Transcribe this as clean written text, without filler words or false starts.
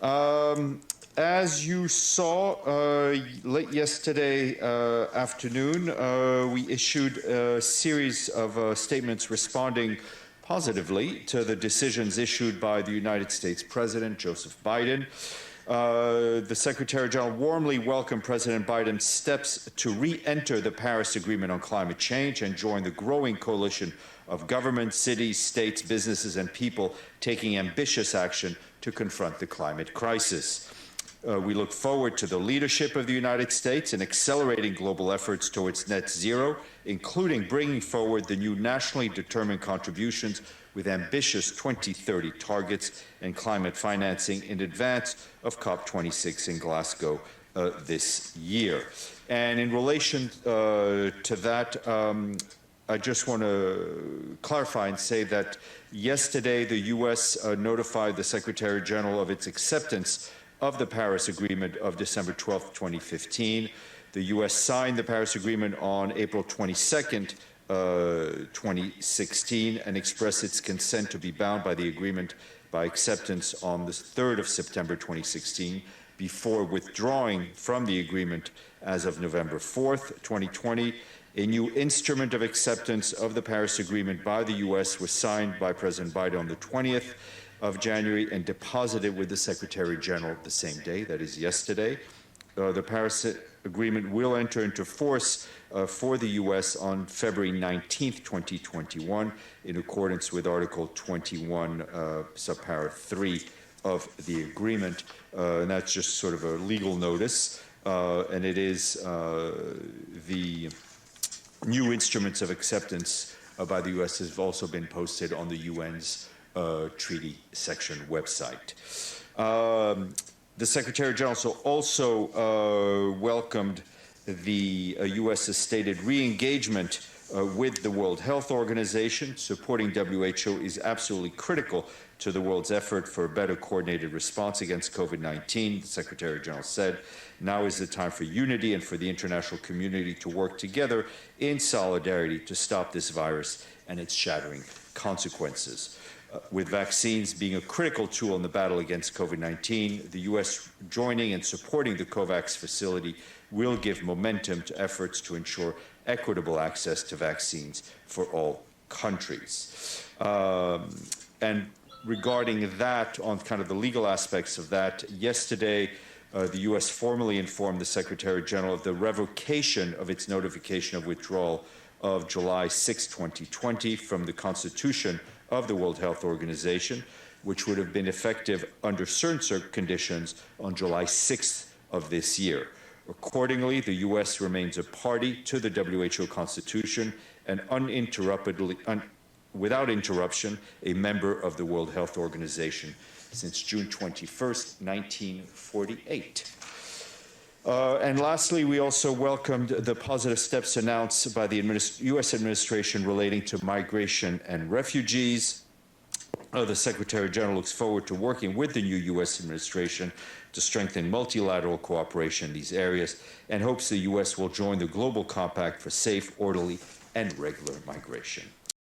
As you saw late yesterday afternoon, we issued a series of statements responding positively to the decisions issued by the United States President Joseph Biden. The Secretary General warmly welcomed President Biden's steps to re-enter the Paris Agreement on climate change and join the growing coalition of governments, cities, states, businesses, and people taking ambitious action to confront the climate crisis. We look forward to the leadership of the United States in accelerating global efforts towards net zero, including bringing forward the new nationally determined contributions with ambitious 2030 targets and climate financing in advance of COP26 in Glasgow this year. And in relation to that, I just want to clarify and say that yesterday the U.S. Notified the Secretary General of its acceptance of the Paris Agreement of December 12, 2015. The U.S. signed the Paris Agreement on April 22nd, 2016, and expressed its consent to be bound by the agreement by acceptance on the 3rd of September 2016, before withdrawing from the agreement as of November 4th, 2020. A new instrument of acceptance of the Paris Agreement by the U.S. was signed by President Biden on the 20th of January and deposited with the Secretary General the same day, that is yesterday. The Paris Agreement will enter into force for the U.S. on February 19th, 2021, in accordance with Article 21, subpara 3 of the agreement. And that's just sort of a legal notice. And it is the new instruments of acceptance by the U.S. have also been posted on the UN's treaty section website. The Secretary General also welcomed the U.S.'s stated re-engagement with the World Health Organization. Supporting WHO is absolutely critical to the world's effort for a better coordinated response against COVID-19, the Secretary General said. Now is the time for unity and for the international community to work together in solidarity to stop this virus and its shattering consequences. With vaccines being a critical tool in the battle against COVID-19, the U.S. joining and supporting the COVAX facility will give momentum to efforts to ensure equitable access to vaccines for all countries. And regarding that, on kind of the legal aspects of that, yesterday, the U.S. formally informed the Secretary General of the revocation of its notification of withdrawal of July 6, 2020 from the Constitution of the World Health Organization, which would have been effective under certain conditions on July 6th of this year. Accordingly, the U.S. remains a party to the WHO Constitution and without interruption, a member of the World Health Organization since June 21st, 1948. And lastly, we also welcomed the positive steps announced by the U.S. administration relating to migration and refugees. The Secretary General looks forward to working with the new U.S. administration to strengthen multilateral cooperation in these areas and hopes the U.S. will join the Global Compact for safe, orderly, and regular migration.